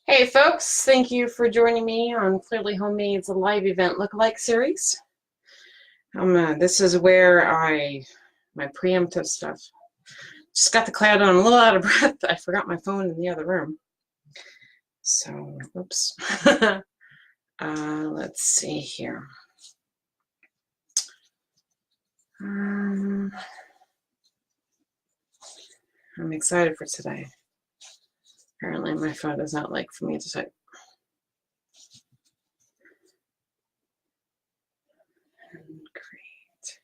Hey folks, thank you for joining me on Clearly Homemade's live event lookalike series. This is where my preemptive stuff. Just got the cloud on, I'm a little out of breath. I forgot my phone in the other room. So, oops. Let's see here. I'm excited for today. Apparently my phone does not like for me to type. Great.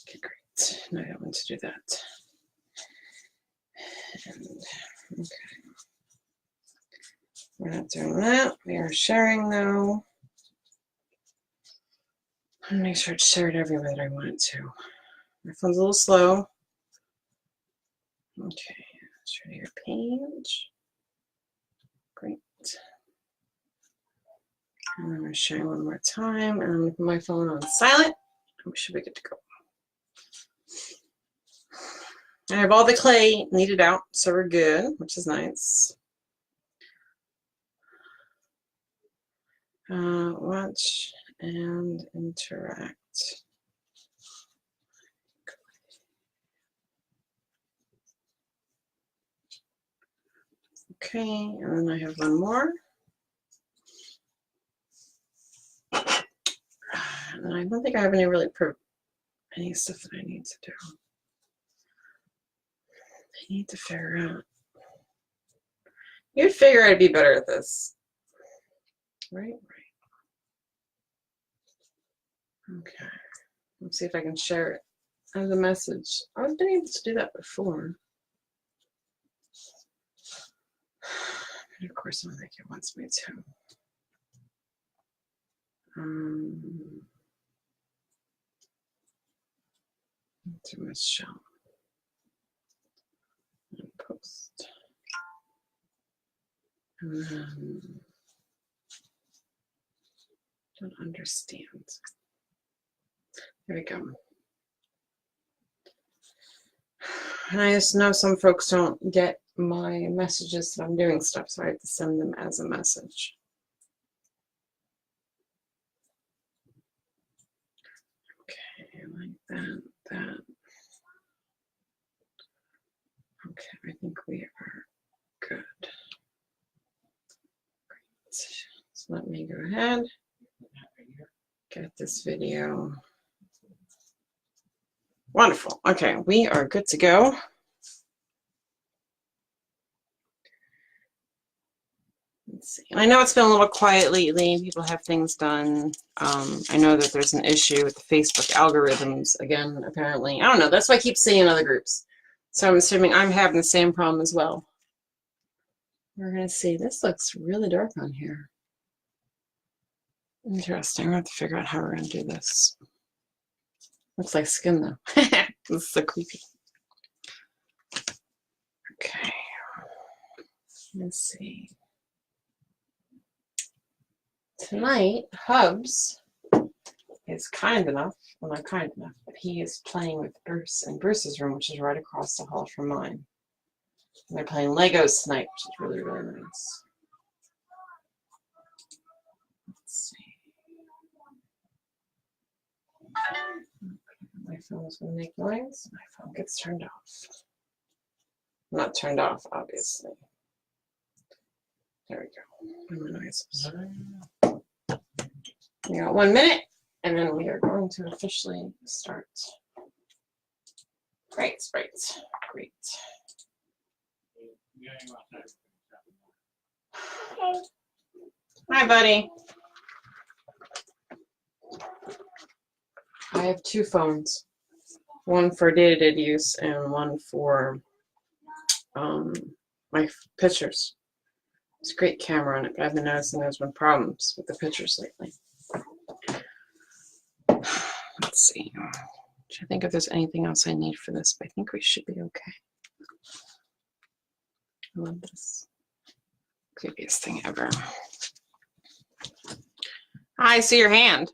Okay, great. No, I don't want to do that. And, okay. We're not doing that. We are sharing now. I'll make sure to share it everywhere that I want it to. My phone's a little slow. Okay, share your page. Great. And I'm going to share one more time, and I'm going to put my phone on silent. We should be good to go. I have all the clay kneaded out, so we're good, which is nice. Watch and interact. Okay, and then I have one more. And I don't think I have any any stuff that I need to do. I need to figure out. You'd figure I'd be better at this. Right. Okay. Let's see if I can share it as a message. I've been able to do that before. And of course, I don't think it wants me to. To Michelle and post. And then don't understand. There we go. And I just know some folks don't get my messages that I'm doing stuff, so I have to send them as a message. Okay, like that, that. Okay, I think we are good. Great. So let me go ahead, get this video. Wonderful. Okay, we are good to go. Let's see. And I know it's been a little quiet lately. People have things done. I know that there's an issue with the Facebook algorithms again, apparently. I don't know. That's why I keep seeing in other groups. So I'm assuming I'm having the same problem as well. We're going to see. This looks really dark on here. Interesting. We're going to have to figure out how we're going to do this. Looks like skin, though. This is so creepy. Okay. Let's see. Tonight, Hubs is kind enough, well, not kind enough, but he is playing with Bruce in Bruce's room, which is right across the hall from mine. And they're playing Legos tonight, which is really, really nice. Let's see. Okay, my phone's going to make noise. My phone gets turned off. Not turned off, obviously. There we go. No noises. We got 1 minute, and then we are going to officially start. Great, great, great. Hi, buddy. I have 2 phones, one for day-to-day use and one for my pictures. It's a great camera on it, but I've been noticing there's been problems with the pictures lately. Let's see. I think if there's anything else I need for this, but I think we should be okay. I love this. Creepiest thing ever. I see your hand.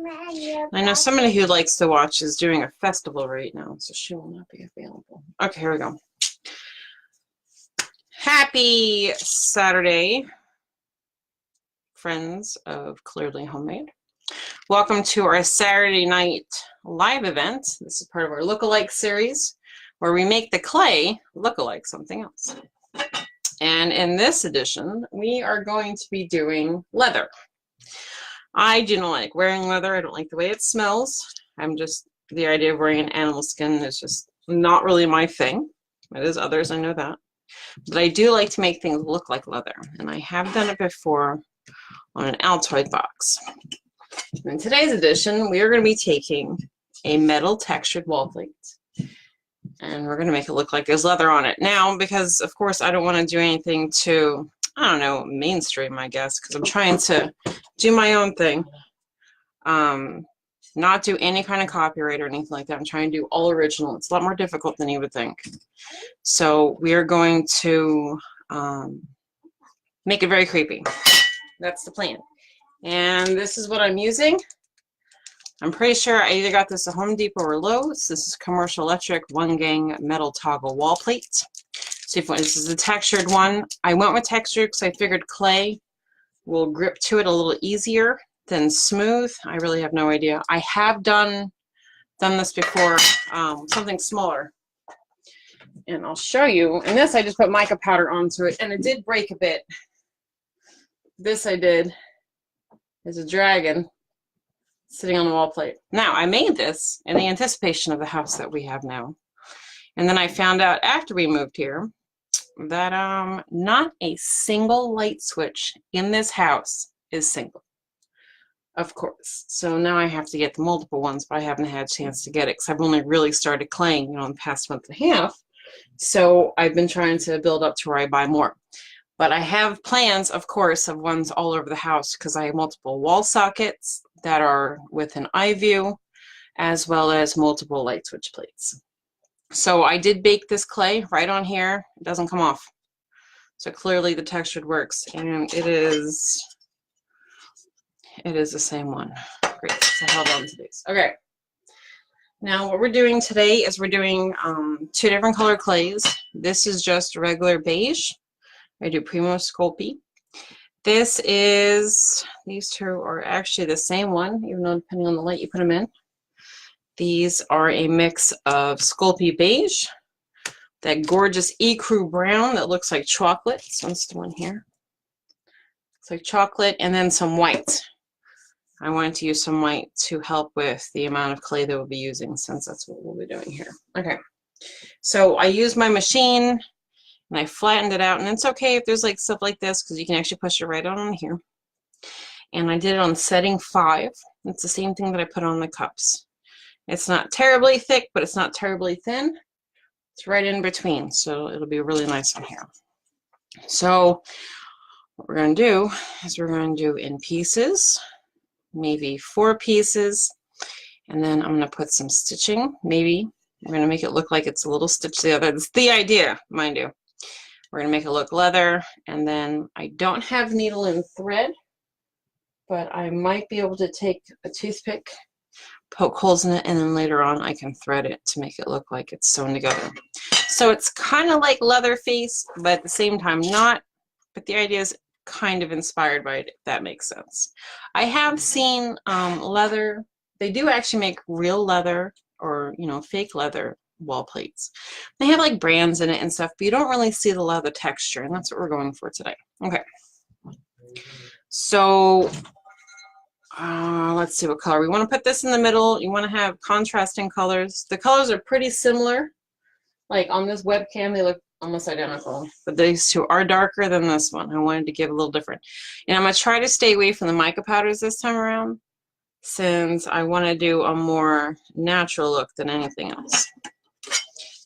I know somebody who likes to watch is doing a festival right now, so she will not be available. Okay, here we go. Happy Saturday, friends of Clearly Homemade. Welcome to our Saturday night live event. This is part of our look-alike series where we make the clay look alike something else. And in this edition, we are going to be doing leather. I do not like wearing leather. I don't like the way it smells. The idea of wearing an animal skin is just not really my thing. It is others, I know that. But I do like to make things look like leather. And I have done it before on an Altoid box. In today's edition, we are going to be taking a metal textured wall plate. And we're going to make it look like there's leather on it. Now, because of course I don't want to do anything too, I don't know, mainstream, I guess, because I'm trying to do my own thing. Not do any kind of copyright or anything like that. I'm trying to do all original. It's a lot more difficult than you would think. So we are going to make it very creepy. That's the plan. And this is what I'm using. I'm pretty sure I either got this at Home Depot or Lowe's. This is Commercial Electric 1-gang metal toggle wall plate. So this is the textured one. I went with textured because I figured clay will grip to it a little easier than smooth. I really have no idea. I have done this before, something smaller. And I'll show you. And this I just put mica powder onto it, and it did break a bit. This I did is a dragon sitting on the wall plate. Now, I made this in the anticipation of the house that we have now. And then I found out after we moved here that not a single light switch in this house is single. Of course. So now I have to get the multiple ones, but I haven't had a chance to get it because I've only really started claying, in the past month and a half. So I've been trying to build up to where I buy more. But I have plans, of course, of ones all over the house because I have multiple wall sockets that are with an eye view, as well as multiple light switch plates. So I did bake this clay right on here. It doesn't come off. So clearly the textured works, and it is the same one. Great, so I held on to these. Okay. Now what we're doing today is we're doing 2 different color clays. This is just regular beige. I do Premo Sculpey. These two are actually the same one, even though depending on the light you put them in. These are a mix of Sculpey beige, that gorgeous ecru brown that looks like chocolate. So that's the one here. It's like chocolate, and then some white. I wanted to use some white to help with the amount of clay that we'll be using, since that's what we'll be doing here. Okay, so I used my machine and I flattened it out, and it's okay if there's like stuff like this because you can actually push it right on here. And I did it on setting 5. It's the same thing that I put on the cups. It's not terribly thick, but it's not terribly thin. It's right in between, so it'll be really nice on here. So what we're going to do is we're going to do in pieces, maybe 4 pieces, and then I'm going to put some stitching. Maybe we're going to make it look like it's a little stitch together. That's the idea, mind you. We're going to make it look leather, and then I don't have needle and thread, but I might be able to take a toothpick, poke holes in it, and then later on I can thread it to make it look like it's sewn together. So it's kind of like leather face, but at the same time not. But the idea is kind of inspired by it, if that makes sense. I have seen leather. They do actually make real leather or, fake leather wall plates. They have like brands in it and stuff, but you don't really see the leather texture, and that's what we're going for today. Okay. So let's see what color. We want to put this in the middle. You want to have contrasting colors. The colors are pretty similar. Like on this webcam, they look almost identical, but these two are darker than this one. I wanted to give a little different. And I'm going to try to stay away from the mica powders this time around, since I want to do a more natural look than anything else.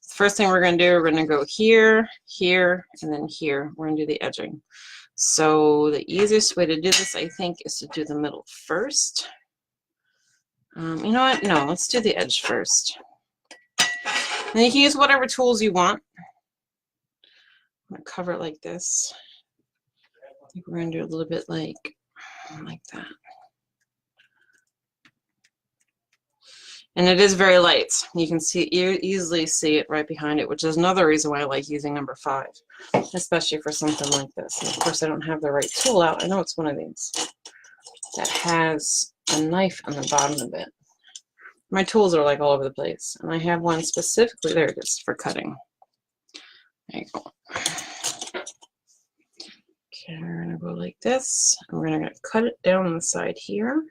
First thing we're going to do, we're going to go here, here, and then here. We're going to do the edging. So the easiest way to do this, I think, is to do the middle first. You know what? No, let's do the edge first. And you can use whatever tools you want. I'm going to cover it like this. I think we're going to do a little bit like that. And it is very light. You can see, you easily see it right behind it, which is another reason why I like using number 5, especially for something like this. And of course, I don't have the right tool out. I know it's one of these that has a knife on the bottom of it. My tools are like all over the place, and I have one specifically, there it is, for cutting. There you go. Okay, we're gonna go like this, and we're gonna cut it down on the side here.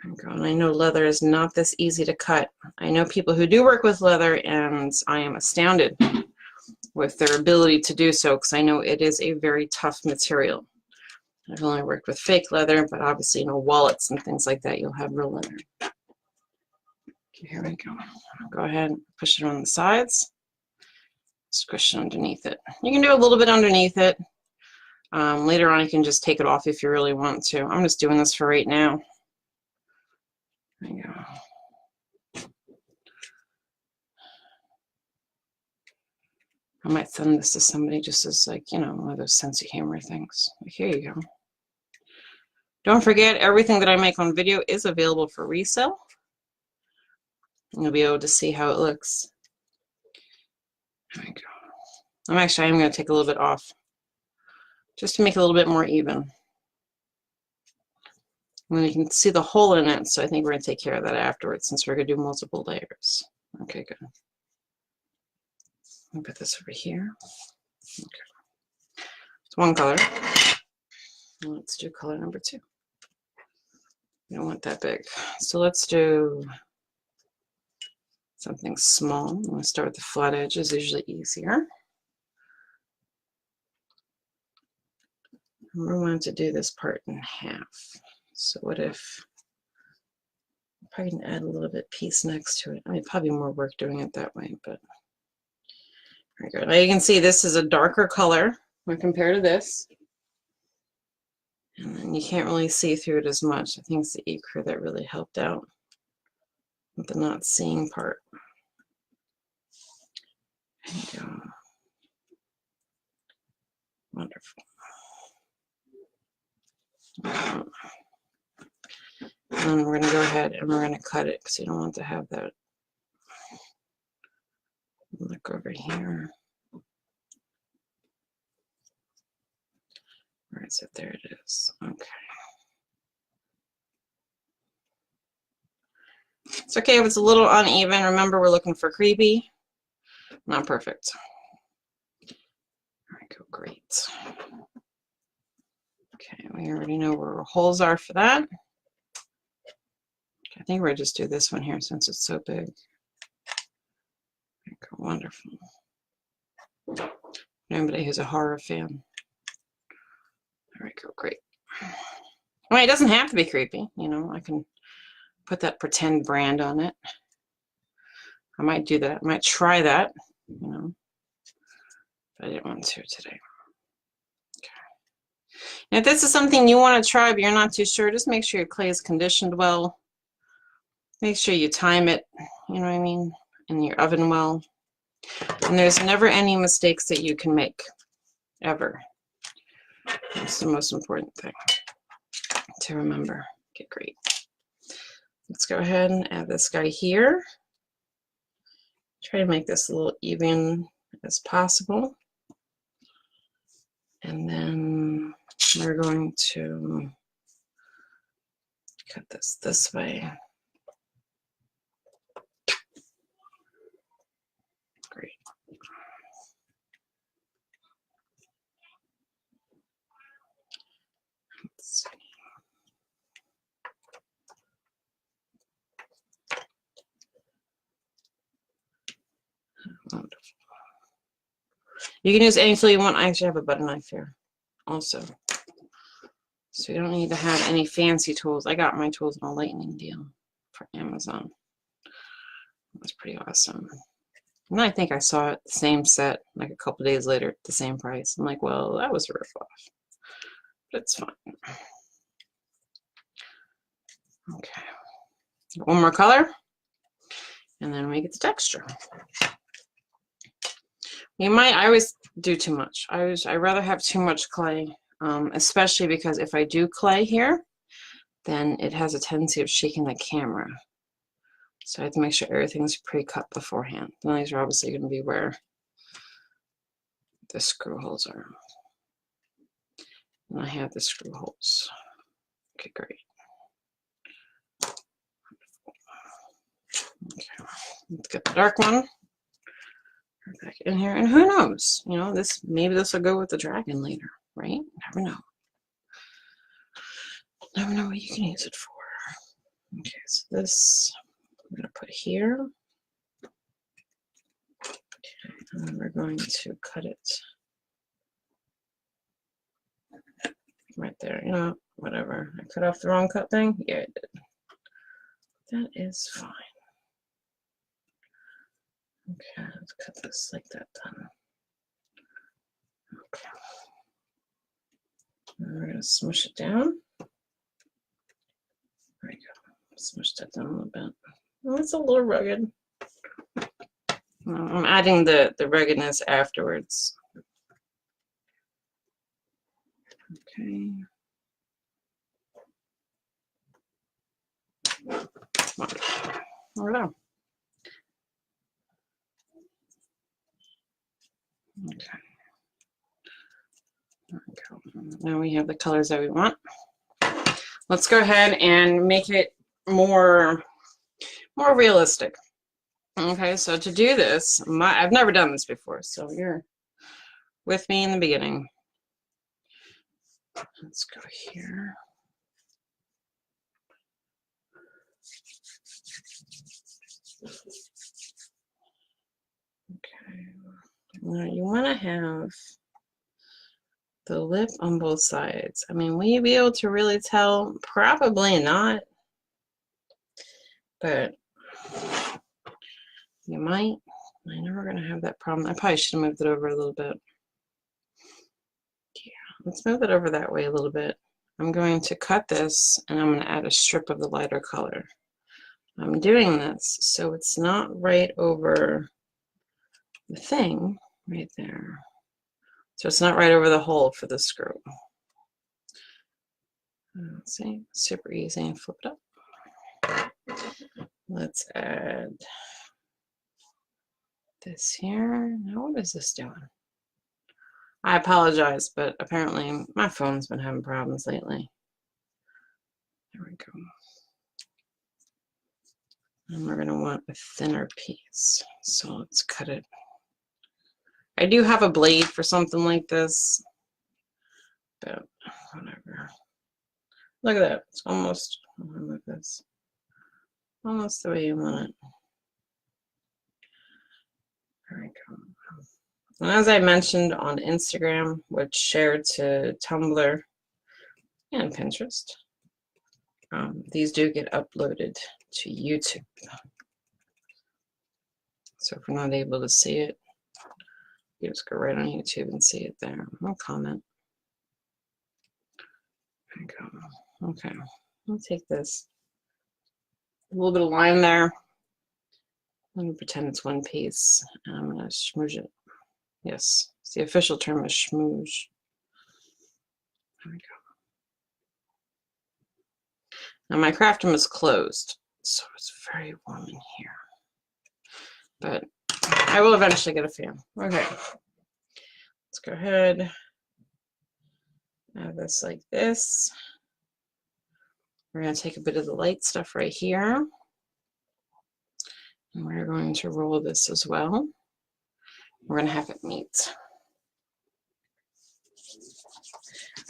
And I know leather is not this easy to cut. I know people who do work with leather, and I am astounded with their ability to do so, because I know it is a very tough material. I've only worked with fake leather, but obviously, you know, wallets and things like that, you'll have real leather. Okay, here we go. Go ahead and push it on the sides. Squish it underneath it. You can do a little bit underneath it. Later on, you can just take it off if you really want to. I'm just doing this for right now. There you go. I might send this to somebody just as, like, you know, one of those sense of humor things. Like, here you go. Don't forget, everything that I make on video is available for resale. You'll be able to see how it looks. There we go. I'm going to take a little bit off just to make it a little bit more even. And then you can see the hole in it, so I think we're going to take care of that afterwards since we're going to do multiple layers. Okay, good. I'll put this over here. Okay. It's one color. Let's do color number 2. We don't want that big. So let's do something small. I'm going to start with the flat edges, usually easier. And we want to do this part in half. So what if I probably can add a little bit piece next to it. I mean, probably more work doing it that way, but very good. Now you can see this is a darker color when compared to this. And then you can't really see through it as much. I think it's the ecru that really helped out with the not seeing part. There you go. Wonderful. And we're going to go ahead and we're going to cut it because you don't want to have that. Look over here. Where is it? There it is. Okay. It's okay if it's a little uneven. Remember, we're looking for creepy, not perfect. All right, go great. Okay, we already know where our holes are for that. I think we're just do this one here since it's so big. Okay, wonderful. Anybody who's a horror fan. All right, go great. Well, it doesn't have to be creepy, you know. I can put that pretend brand on it. I might do that. I might try that, you know. But I didn't want to today. Okay. And if this is something you want to try but you're not too sure, just make sure your clay is conditioned well. Make sure you time it, you know what I mean, in your oven well. And there's never any mistakes that you can make, ever. That's the most important thing to remember. Okay, great. Let's go ahead and add this guy here. Try to make this a little even as possible. And then we're going to cut this way. Great. Let's see. Wonderful. You can use any tool you want. I actually have a butter knife here also. So you don't need to have any fancy tools. I got my tools on a lightning deal for Amazon. That's pretty awesome. And I think I saw it, the same set, like a couple days later at the same price. I'm like, well, that was a ripoff. But it's fine. Okay. One more color. And then we get the texture. You might, I always do too much. I rather have too much clay, especially because if I do clay here, then it has a tendency of shaking the camera. So I have to make sure everything's pre-cut beforehand. And these are obviously going to be where the screw holes are. And I have the screw holes. Okay, great. Okay, let's get the dark one back in here. And who knows? You know, maybe this will go with the dragon later, right? Never know. Never know what you can use it for. Okay, so this I'm going to put here. Okay, and then we're going to cut it right there. You know, whatever. I cut off the wrong cut thing? Yeah, I did. That is fine. Okay, let's cut this like that then. Okay. And we're going to smush it down. There we go. Smush that down a little bit. Oh, it's a little rugged. I'm adding the ruggedness afterwards. Okay. There we go. Okay. There we go. Now we have the colors that we want. Let's go ahead and make it more realistic. Okay, so to do this, I've never done this before, so you're with me in the beginning. Let's go here. Okay, now you want to have the lip on both sides. I mean, will you be able to really tell? Probably not, but you might. I know we're going to have that problem. I probably should have moved it over a little bit. Yeah, let's move it over that way a little bit. I'm going to cut this, and I'm going to add a strip of the lighter color. I'm doing this so it's not right over the thing right there. So it's not right over the hole for the screw. Let's see, super easy, and flip it up. Let's add this here. Now what is this doing? I apologize, but apparently my phone's been having problems lately. There we go. And we're going to want a thinner piece. So let's cut it. I do have a blade for something like this, but whatever. Look at that. It's almost, look at this. Almost the way you want it. There we go. And as I mentioned on Instagram, which shared to Tumblr and Pinterest, these do get uploaded to YouTube. So if we're not able to see it, you just go right on YouTube and see it there. I'll comment. There we go. Okay, I'll take this. A little bit of line there. I'm going to pretend it's one piece, and I'm going to smoosh it. Yes, the official term is schmooze. There we go. Now my craft room is closed, so it's very warm in here. But I will eventually get a fan. Okay, let's go ahead. Have this like this. We're going to take a bit of the light stuff right here. And we're going to roll this as well. We're going to have it meet.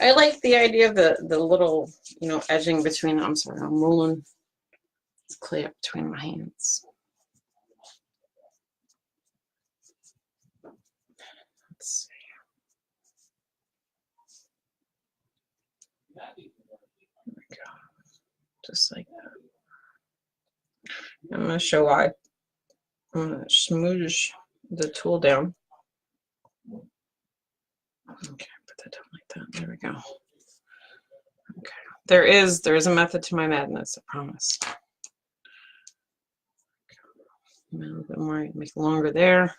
I like the idea of the little, you know, edging between, I'm sorry, I'm rolling this clay up between my hands. Let's see. There we go. Just like that. I'm going to show why. I'm going to smoosh the tool down. Okay, put that down like that. There we go. Okay. There is a method to my madness, I promise. A little bit more, make it longer there.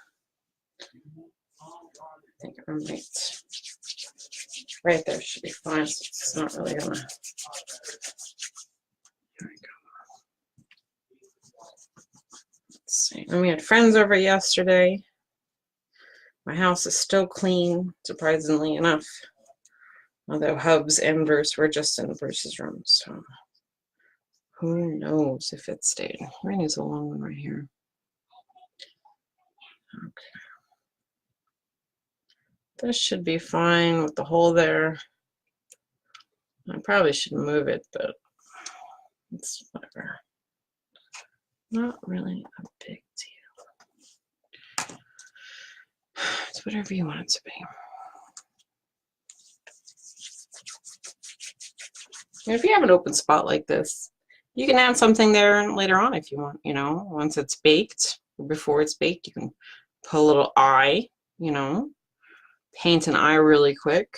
I think I'm right there should be fine. So it's not really gonna Let's see. And we had friends over yesterday. My house is still clean, surprisingly enough. Although Hubs and Bruce were just in Bruce's room, so who knows if it stayed. We're gonna use a long one right here. Okay. This should be fine with the hole there. I probably should move it, but it's whatever. Not really a big deal. It's whatever you want it to be. And if you have an open spot like this, you can add something there later on if you want, you know, once it's baked, or before it's baked, you can put a little eye, you know, paint an eye really quick,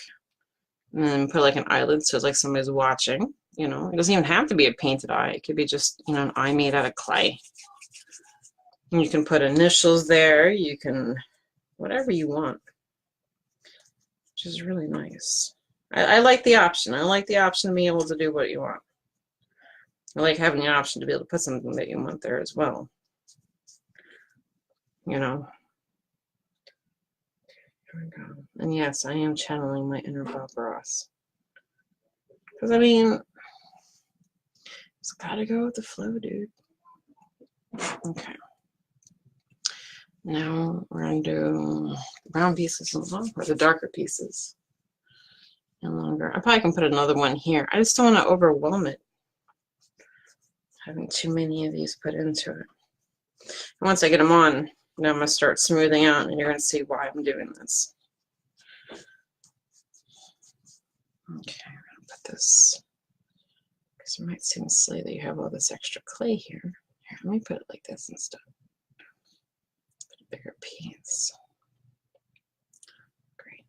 and then put like an eyelid so it's like somebody's watching, you know. It doesn't even have to be a painted eye. It could be just, you know, an eye made out of clay. And you can put initials there. You can, whatever you want, which is really nice. I like the option. I like the option of being able to do what you want. I like having the option to be able to put something that you want there as well. You know. Here we go. And yes, I am channeling my inner Bob Ross. Because, I mean, it's gotta go with the flow, dude. Okay. Now we're gonna do the brown pieces or the darker pieces. And longer. I probably can put another one here. I just don't want to overwhelm it. Having too many of these put into it. And once I get them on, now I'm going to start smoothing out, and you're going to see why I'm doing this. Okay, I'm going to put this, because it might seem silly that you have all this extra clay here. Here, let me put it like this instead. Put a bigger piece. Great.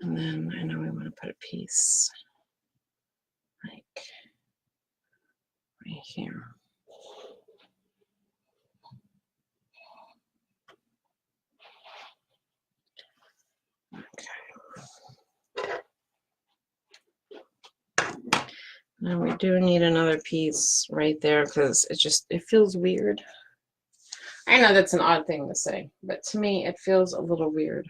And then I know we want to put a piece like right here. Okay. Now we do need another piece right there because it feels weird. I know that's an odd thing to say, but to me it feels a little weird.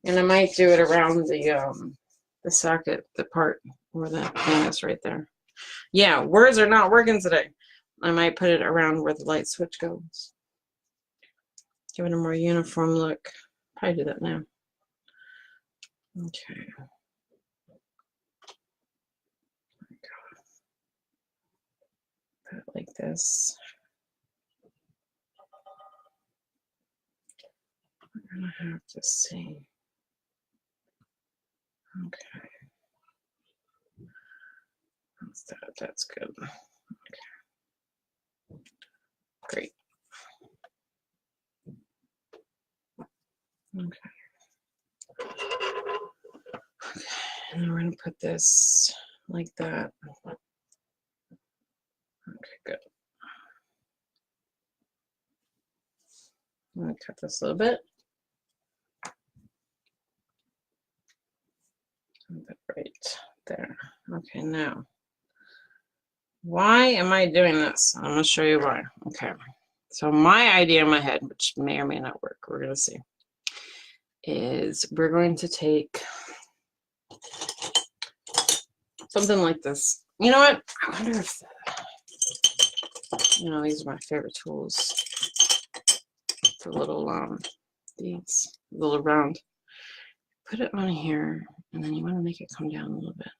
And I might do it around the socket, the part where that thing is right there. Yeah, words are not working today. I might put it around where the light switch goes. Give it a more uniform look. Probably do that now. Okay. Put it like this. We're gonna have to see. Okay. That's that. That's good. Okay. Great. Okay. Okay. And then we're gonna put this like that. Okay, good. I'm gonna cut this a little bit. Right there. Okay, now, why am I doing this? I'm gonna show you why. Okay, so my idea in my head, which may or may not work, we're gonna see, is we're going to take something like this. You know what? I wonder if, you know, these are my favorite tools. The little, these little round. Put it on here, and then you want to make it come down a little bit.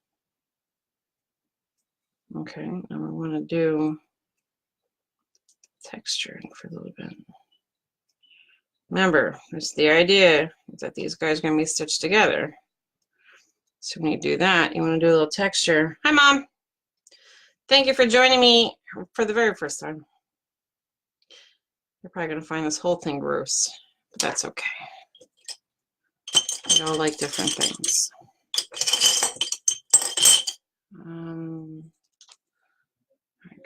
Okay, and we want to do texturing for a little bit. Remember, it's the idea is that these guys are going to be stitched together. So when you do that, you want to do a little texture. Hi, Mom. Thank you for joining me for the very first time. You're probably going to find this whole thing gross, but that's okay. We all like different things. There we go.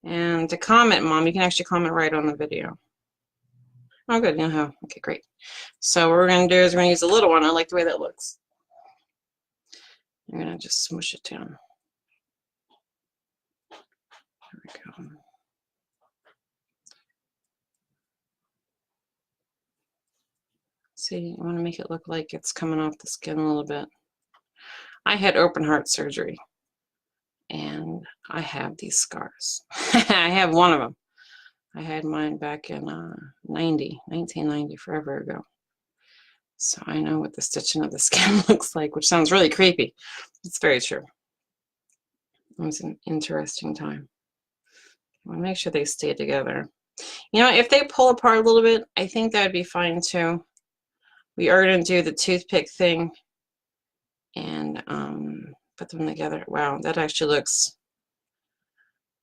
And to comment, Mom, you can actually comment right on the video. Oh, good. You know how. Okay, great. So what we're going to do is we're going to use a little one. I like the way that looks. I'm going to just smoosh it down. See, you want to make it look like it's coming off the skin a little bit. I had open heart surgery, and I have these scars. I have one of them. I had mine back in 1990, forever ago. So I know what the stitching of the skin looks like, which sounds really creepy. It's very true. It was an interesting time. I want to make sure they stay together. You know, if they pull apart a little bit, I think that'd be fine too. We are going to do the toothpick thing and put them together. Wow, that actually looks...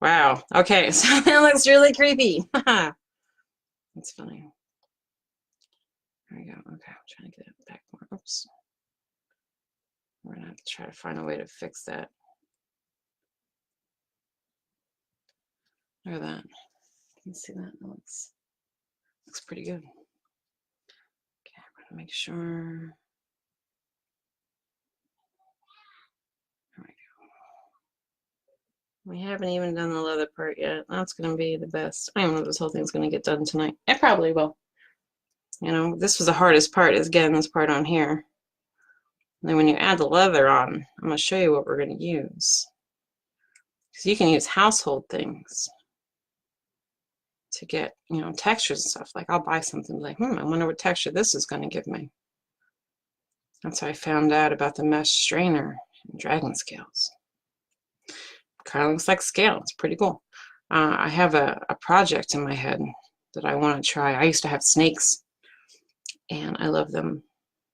Wow. Okay, so that looks really creepy. That's funny. There we go. Okay, I'm trying to get it back more. Oops. We're going to have to try to find a way to fix that. Look at that. You can see that? It looks pretty good. Okay, I'm going to make sure. There we go. We haven't even done the leather part yet. That's going to be the best. I don't know if this whole thing's going to get done tonight. It probably will. You know, this was the hardest part, is getting this part on here. And then when you add the leather on, I'm going to show you what we're going to use. Because you can use household things to get, you know, textures and stuff. Like I'll buy something like, I wonder what texture this is going to give me. That's how I found out about the mesh strainer and dragon scales. Kind of looks like scale. It's pretty cool. I have a project in my head that I want to try. I used to have snakes, and I love them.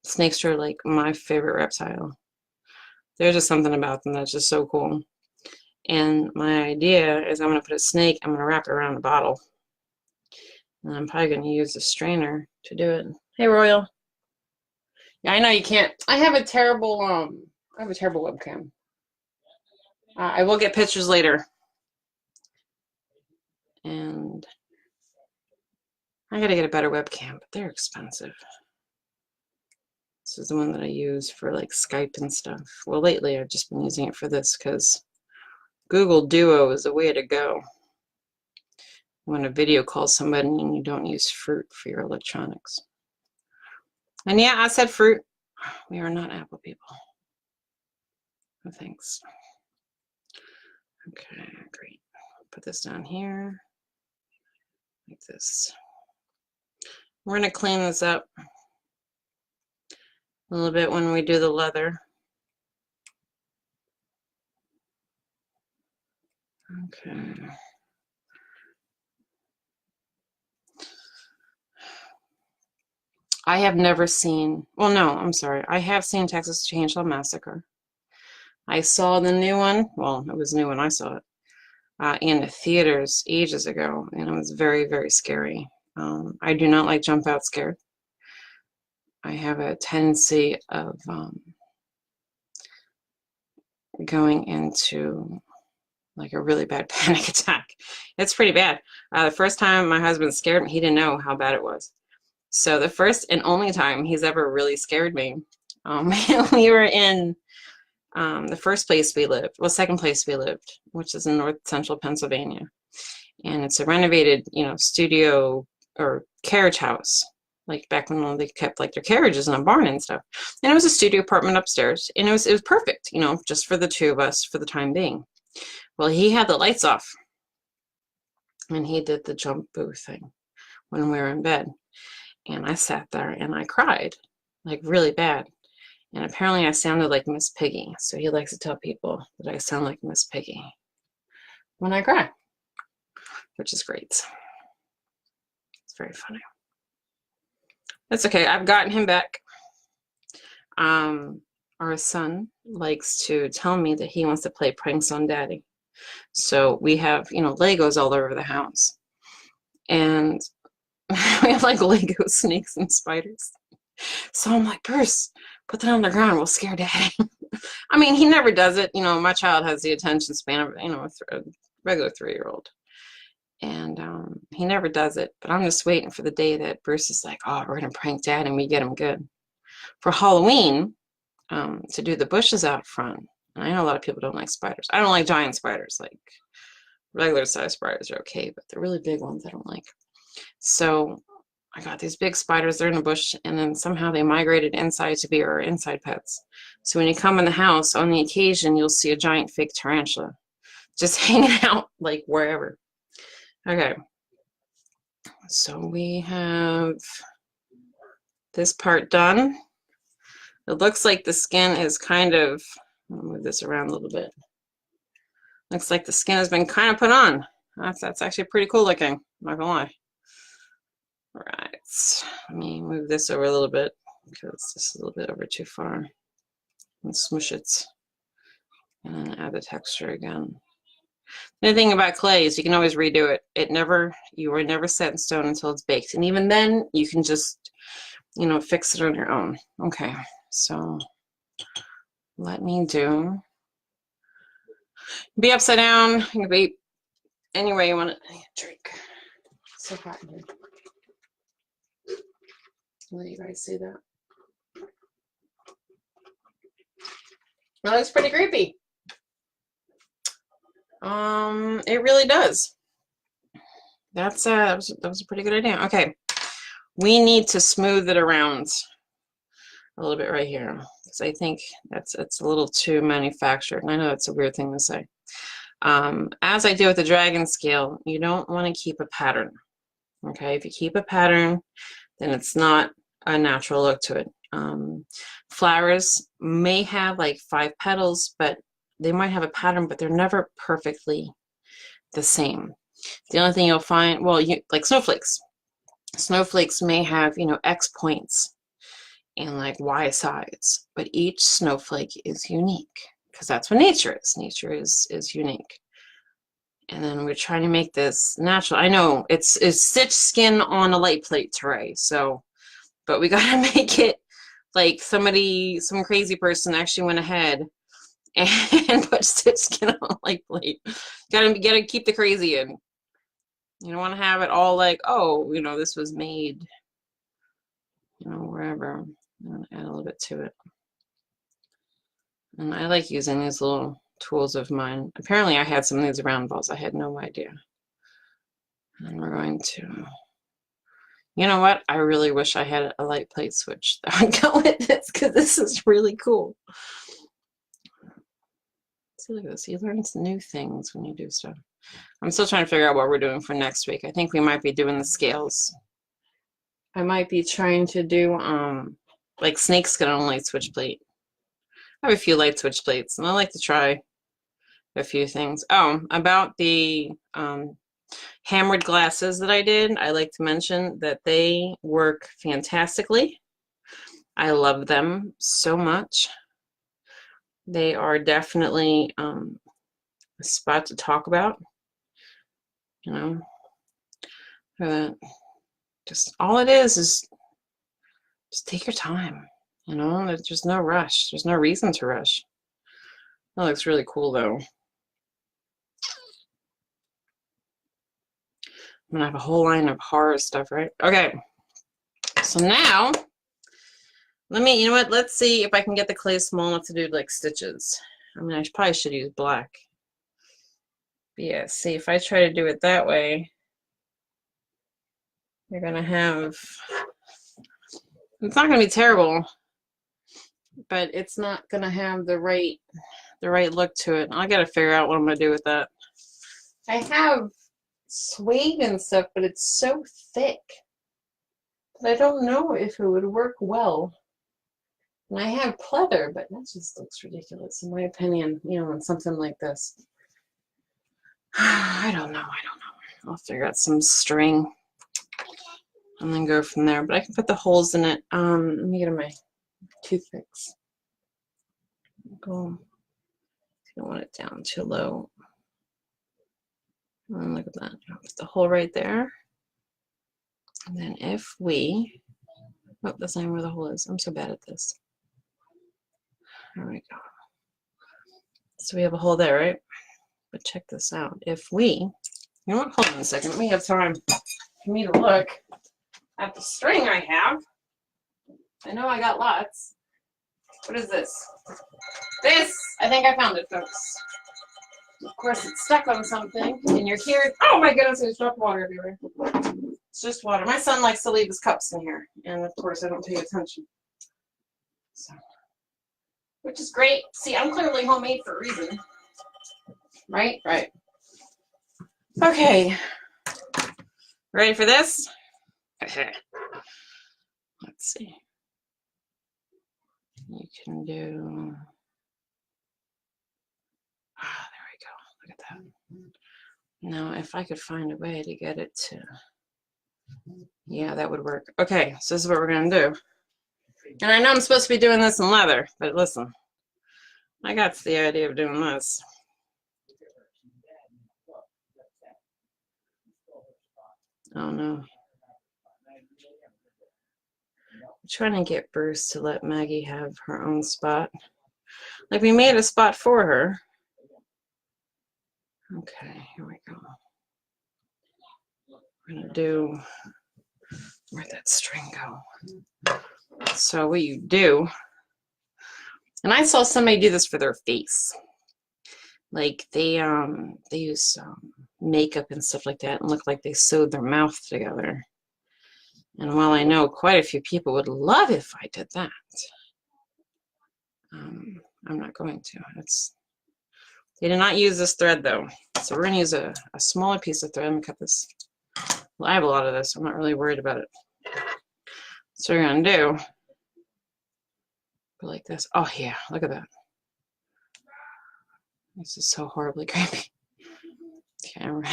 Snakes are like my favorite reptile. There's just something about them that's just so cool. And my idea is I'm going to put a snake, I'm going to wrap it around a bottle. And I'm probably going to use a strainer to do it. Hey, Royal. Yeah, I know you can't. I have a terrible webcam. I will get pictures later. And I got to get a better webcam, but they're expensive. This is the one that I use for like Skype and stuff. Well, lately I've just been using it for this because Google Duo is the way to go when a video calls somebody and you don't use fruit for your electronics. And yeah, I said fruit. We are not Apple people. No thanks. Okay, great. Put this down here like this. We're going to clean this up a little bit when we do the leather. Okay. I have never seen, well, no, I'm sorry. I have seen Texas Chainsaw Massacre. I saw the new one. Well, it was new when I saw it in the theaters ages ago, and it was very, very scary. I do not like jump out scared. I have a tendency of going into like a really bad panic attack. It's pretty bad. The first time my husband scared me, he didn't know how bad it was. So the first and only time he's ever really scared me, we were in the first place we lived, well, second place we lived, which is in north central Pennsylvania. And it's a renovated, you know, studio or carriage house, like back when they kept like their carriages in a barn and stuff. And it was a studio apartment upstairs, and it was perfect, you know, just for the two of us for the time being. Well, he had the lights off, and he did the jump boo thing when we were in bed. And I sat there and I cried, like really bad. And apparently I sounded like Miss Piggy. So he likes to tell people that I sound like Miss Piggy when I cry, which is great. It's very funny. That's okay. I've gotten him back. Our son likes to tell me that he wants to play pranks on Daddy. So we have, you know, Legos all over the house. And we have like Lego snakes and spiders. So I'm like, Bruce, put that on the ground. We'll scare Daddy. I mean, he never does it. You know, my child has the attention span of, you know, a regular 3-year-old. And he never does it. But I'm just waiting for the day that Bruce is like, oh, we're going to prank Dad and we get him good. For Halloween, to do the bushes out front. And I know a lot of people don't like spiders. I don't like giant spiders. Like regular size spiders are okay, but the really big ones I don't like. So I got these big spiders, they're in a bush, and then somehow they migrated inside to be our inside pets. So when you come in the house, on the occasion, you'll see a giant fake tarantula just hanging out like wherever. Okay. So we have this part done. It looks like the skin is kind of, I'll move this around a little bit. Looks like the skin has been kind of put on. That's actually pretty cool looking, I'm not gonna lie. All right, let me move this over a little bit because this is a little bit over too far. And smush it. And then add the texture again. The thing about clay is you can always redo it. You are never set in stone until it's baked. And even then, you can just, you know, fix it on your own. Okay, so let me do, be upside down. You can be any way you want it. Drink. It's so hot in here. I'll let you guys see that. That looks pretty creepy. It really does. That was a pretty good idea. Okay, we need to smooth it around a little bit right here because I think it's a little too manufactured. And I know that's a weird thing to say. As I do with the dragon scale, you don't want to keep a pattern. Okay, if you keep a pattern, then it's not a natural look to it. Flowers may have like 5 petals, but they might have a pattern, but they're never perfectly the same. The only thing you'll find, well, like snowflakes. Snowflakes may have, you know, X points and like Y sides, but each snowflake is unique because that's what nature is. Nature is unique. And then we're trying to make this natural. I know it's stitched skin on a light plate tray, so, but we gotta make it like some crazy person actually went ahead and put stitched skin on a light plate. Gotta keep the crazy in. You don't want to have it all like, oh, you know, this was made, you know, wherever. I'm gonna add a little bit to it. And I like using these little tools of mine. Apparently I had some of these round balls. I had no idea. And we're going to, you know what? I really wish I had a light plate switch that would go with this because this is really cool. See, look at this. You learn some new things when you do stuff. I'm still trying to figure out what we're doing for next week. I think we might be doing the scales. I might be trying to do like snakeskin on a light switch plate. I have a few light switch plates, and I like to try a few things. Oh, about the hammered glasses that I did, I like to mention that they work fantastically. I love them so much. They are definitely a spot to talk about. You know, just all it is just take your time. You know, there's no rush. There's no reason to rush. That looks really cool, though. I'm gonna have a whole line of horror stuff, right? Okay. So now, you know what? Let's see if I can get the clay small enough to do like stitches. I mean, I probably should use black. But yeah, see, if I try to do it that way, you're gonna have, it's not gonna be terrible, but it's not gonna have the right look to it. I gotta figure out what I'm gonna do with that. I have suede and stuff, but it's so thick that I don't know if it would work well. And I have pleather, but that just looks ridiculous in my opinion, you know, on something like this. I don't know. I'll figure out some string and then go from there. But I can put the holes in it. Let me get my toothpicks. Go. I don't want it down too low. And look at that. Put the hole right there. And then if we, oh, that's not where the hole is. I'm so bad at this. There we go. So we have a hole there, right? But check this out. If we, you know what? Hold on a second. Let me have time for me to look at the string I have. I know I got lots. What is this? This, I think I found it, folks. Of course, it's stuck on something, and you're here. Oh my goodness, there's dropped water everywhere. It's just water. My son likes to leave his cups in here, and of course I don't pay attention. So, which is great. See, I'm clearly homemade for a reason. Right? Right. Okay. Ready for this? Let's see. You can do... Ah, there we go. Look at that. Now, if I could find a way to get it to... Yeah, that would work. Okay, so this is what we're going to do. And I know I'm supposed to be doing this in leather, but listen. I got the idea of doing this. Oh, no. I'm trying to get Bruce to let Maggie have her own spot. Like, we made a spot for her. Okay, here we go. We're going to do... Where'd that string go? So what you do... And I saw somebody do this for their face. Like, they use makeup and stuff like that and look like they sewed their mouth together. And while I know quite a few people would love if I did that, I'm not going to. They did not use this thread though. So we're going to use a smaller piece of thread. I'm going to cut this. Well, I have a lot of this. I'm not really worried about it. So we're going to do like this. Oh yeah, look at that. This is so horribly creepy. Camera.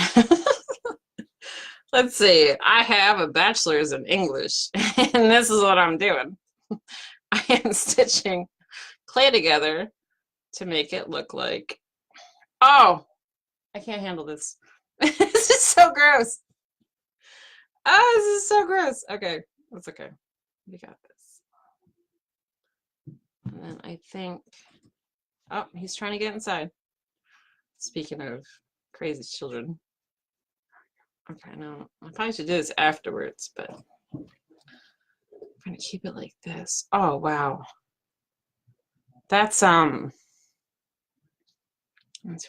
Let's see. I have a bachelor's in English, and this is what I'm doing. I am stitching clay together to make it look like... Oh! I can't handle this. This is so gross. Oh, this is so gross. Okay, that's okay. We got this. And then I think... Oh, he's trying to get inside. Speaking of crazy children. Okay, no, I probably should do this afterwards, but I'm going to keep it like this. Oh, wow. That's, let's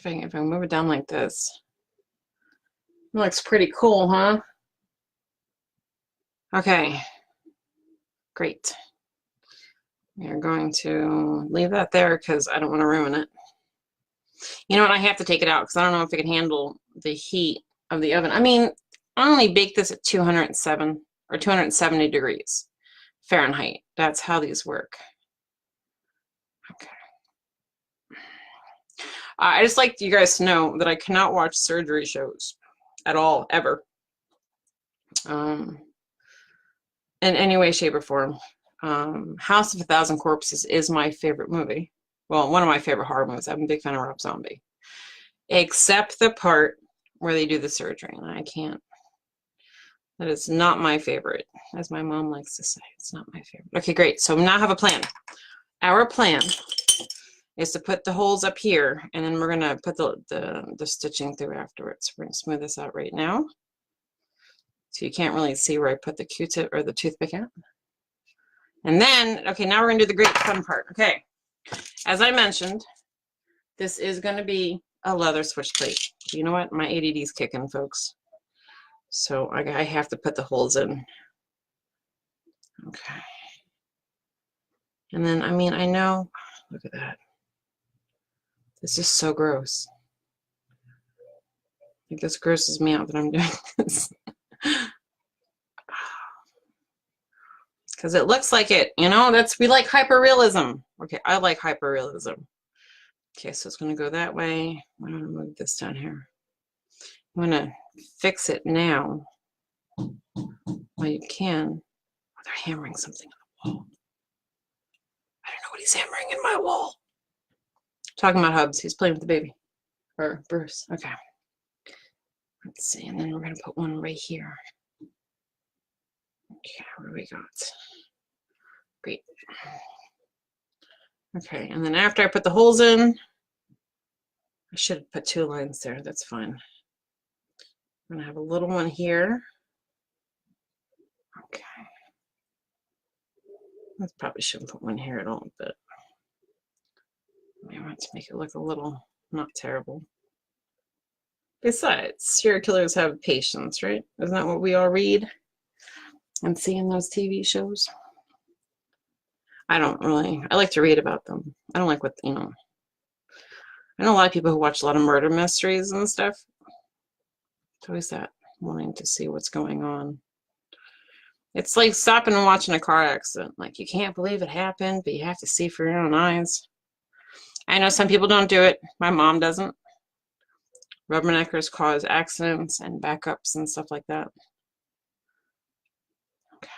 see if I can move it down like this. It looks pretty cool, huh? Okay, great. We're going to leave that there because I don't want to ruin it. You know what, I have to take it out because I don't know if it can handle the heat of the oven. I mean, I only bake this at 207 or 270 degrees Fahrenheit. That's how these work. Okay. I just like you guys to know that I cannot watch surgery shows at all, ever. In any way, shape, or form. House of a Thousand Corpses is my favorite movie. Well, one of my favorite horror movies. I'm a big fan of Rob Zombie. Except the part where they do the surgery, and I can't. That is not my favorite, as my mom likes to say. It's not my favorite. Okay, great. So we now have a plan. Our plan is to put the holes up here, and then we're going to put the stitching through afterwards. We're going to smooth this out right now. So you can't really see where I put the Q-tip or the toothpick at. And then, okay, now we're going to do the great fun part. Okay, as I mentioned, this is going to be a leather switch plate. You know what? My ADD's kicking, folks. So I have to put the holes in. Okay. And then, I mean, I know, look at that. This is so gross. I think this grosses me out that I'm doing this. Because it looks like it, you know, we like hyperrealism. Okay, I like hyperrealism. Okay, so it's going to go that way. I'm going to move this down here. I'm going to fix it now. Well, you can. Oh, they're hammering something on the wall. I don't know what he's hammering in my wall. Talking about Hubs. He's playing with the baby. Or Bruce. Okay. Let's see. And then we're going to put one right here. Okay, what do we got? Great. Okay, and then after I put the holes in, I should have put 2 lines there. That's fine. I'm going to have a little one here. Okay. I probably shouldn't put one here at all, but I want to make it look a little not terrible. Besides, serial killers have patience, right? Isn't that what we all read? and seeing those TV shows. I like to read about them. I don't like what, you know. I know a lot of people who watch a lot of murder mysteries and stuff. It's always that wanting to see what's going on. It's like stopping and watching a car accident. Like, you can't believe it happened, but you have to see for your own eyes. I know some people don't do it. My mom doesn't. Rubberneckers cause accidents and backups and stuff like that. Okay.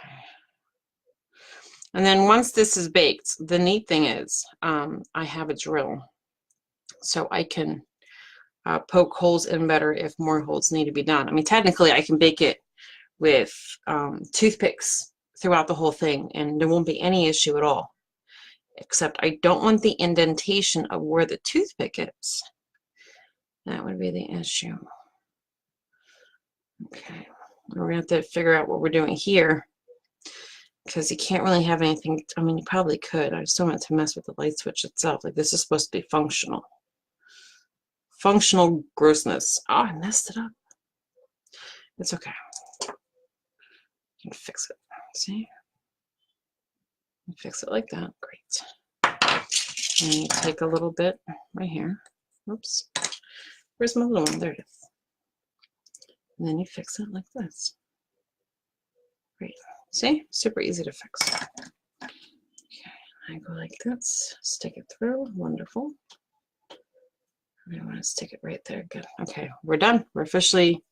And then once this is baked, the neat thing is I have a drill. So I can poke holes in better if more holes need to be done. I mean, technically, I can bake it with toothpicks throughout the whole thing, and there won't be any issue at all. Except I don't want the indentation of where the toothpick is. That would be the issue. Okay, we're going to have to figure out what we're doing here, because you can't really have anything. I mean, you probably could. I just don't want to mess with the light switch itself. Like, this is supposed to be functional. Functional grossness. Oh, I messed it up. It's okay. You can fix it. See? Fix it like that. Great. And you take a little bit right here. Oops. Where's my little one? There it is. And then you fix it like this. Great. See? Super easy to fix. Okay. I go like this. Stick it through. Wonderful. I want to stick it right there. Good. Okay. We're done. We're officially,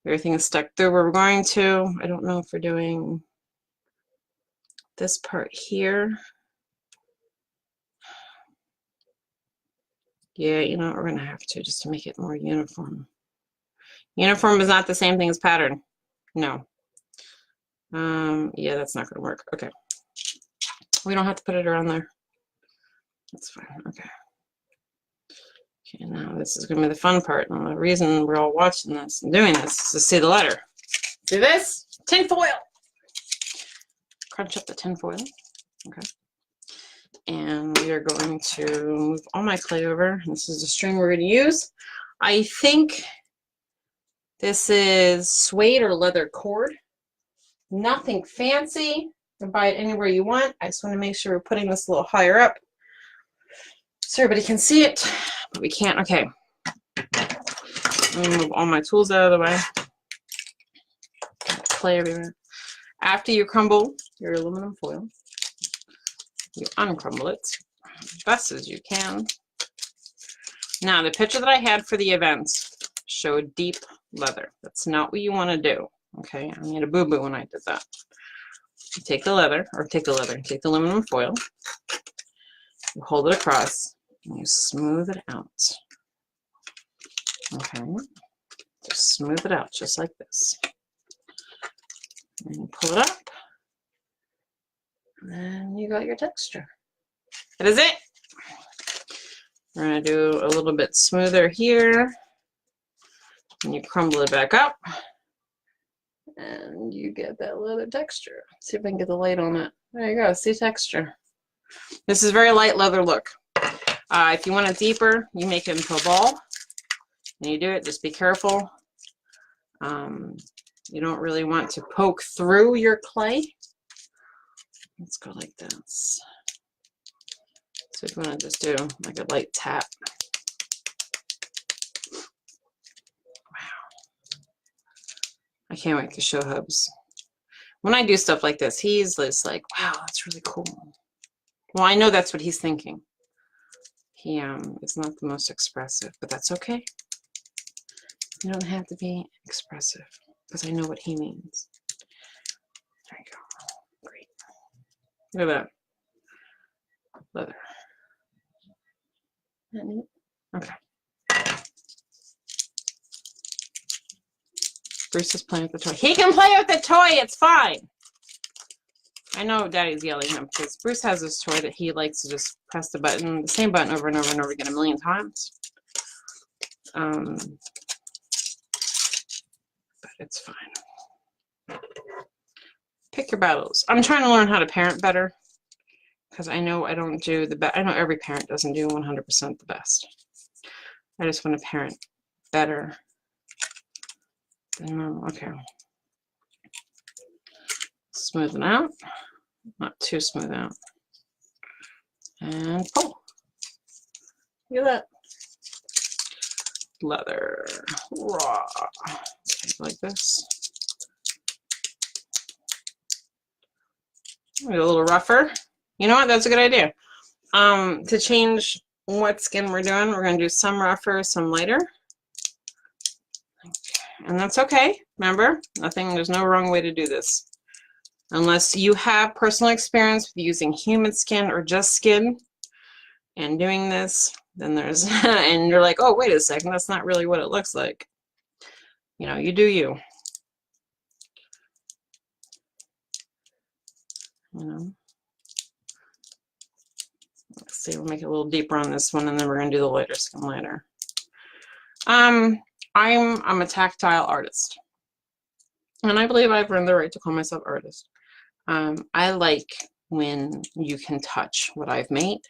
everything is stuck through where we're going to. I don't know if we're doing this part here. Yeah, you know, we're going to have to, just to make it more uniform. Uniform is not the same thing as pattern. No. Yeah, that's not going to work. Okay. We don't have to put it around there. That's fine. Okay. Okay, now this is going to be the fun part. And the reason we're all watching this and doing this is to see the letter. Do this. Tin foil. Crunch up the tin foil. Okay. And we are going to move all my clay over. This is the string we're going to use. I think this is suede or leather cord. Nothing fancy. You can buy it anywhere you want. I just want to make sure we're putting this a little higher up so everybody can see it, but we can't. Okay. Let me move all my tools out of the way. Clay everywhere. After you crumble your aluminum foil, you uncrumble it as best as you can. Now, the picture that I had for the event showed deep leather. That's not what you want to do. Okay, I made a boo-boo when I did that. You take the leather, take the aluminum foil, you hold it across, and you smooth it out. Okay, just smooth it out just like this. And you pull it up, and then you got your texture. That is it. We're going to do a little bit smoother here, and you crumble it back up, and you get that leather texture. See if I can get the light on it. There you go. See texture. This is very light leather look. If you want it deeper, you make it into a ball. And you do it, just be careful. You don't really want to poke through your clay. Let's go like this. So if you want to just do like a light tap. Wow. I can't wait to show Hubs. When I do stuff like this, he's just like, wow, that's really cool. Well, I know that's what he's thinking. He is not the most expressive, but that's okay. You don't have to be expressive because I know what he means. There you go. Great. Look at that. Leather. Isn't that neat? Okay. Bruce is playing with the toy. He can play with the toy. It's fine. I know Daddy's yelling at him because Bruce has this toy that he likes to just press the button, the same button over and over and over again a million times. But it's fine. Pick your battles. I'm trying to learn how to parent better because I know I don't do the best. I know every parent doesn't do 100% the best. I just want to parent better. Okay. Smooth it out, not too smooth out, and pull. Look at that. Leather, raw, like this. Maybe a little rougher. You know what? That's a good idea. To change what skin we're doing, we're going to do some rougher, some lighter. And that's okay. Remember, there's no wrong way to do this. Unless you have personal experience with using human skin or just skin and doing this, then there's, and you're like, oh, wait a second, that's not really what it looks like. You know, you do you. You know. Let's see, we'll make it a little deeper on this one, and then we're going to do the lighter skin later. I'm a tactile artist, and I believe I've earned the right to call myself artist. I like when you can touch what I've made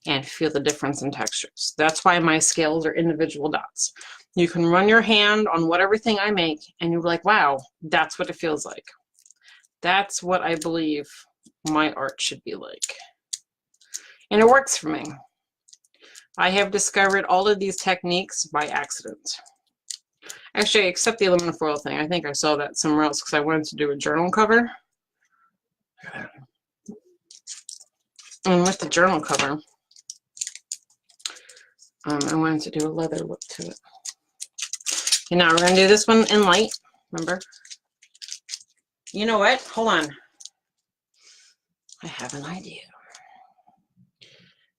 and feel the difference in textures. That's why my scales are individual dots. You can run your hand on everything I make, and you're like, wow, that's what it feels like. That's what I believe my art should be like. And it works for me. I have discovered all of these techniques by accident. Actually, except the aluminum foil thing. I think I saw that somewhere else because I wanted to do a journal cover. And with the journal cover, I wanted to do a leather look to it. Okay, now we're going to do this one in light, remember? You know what? Hold on. I have an idea.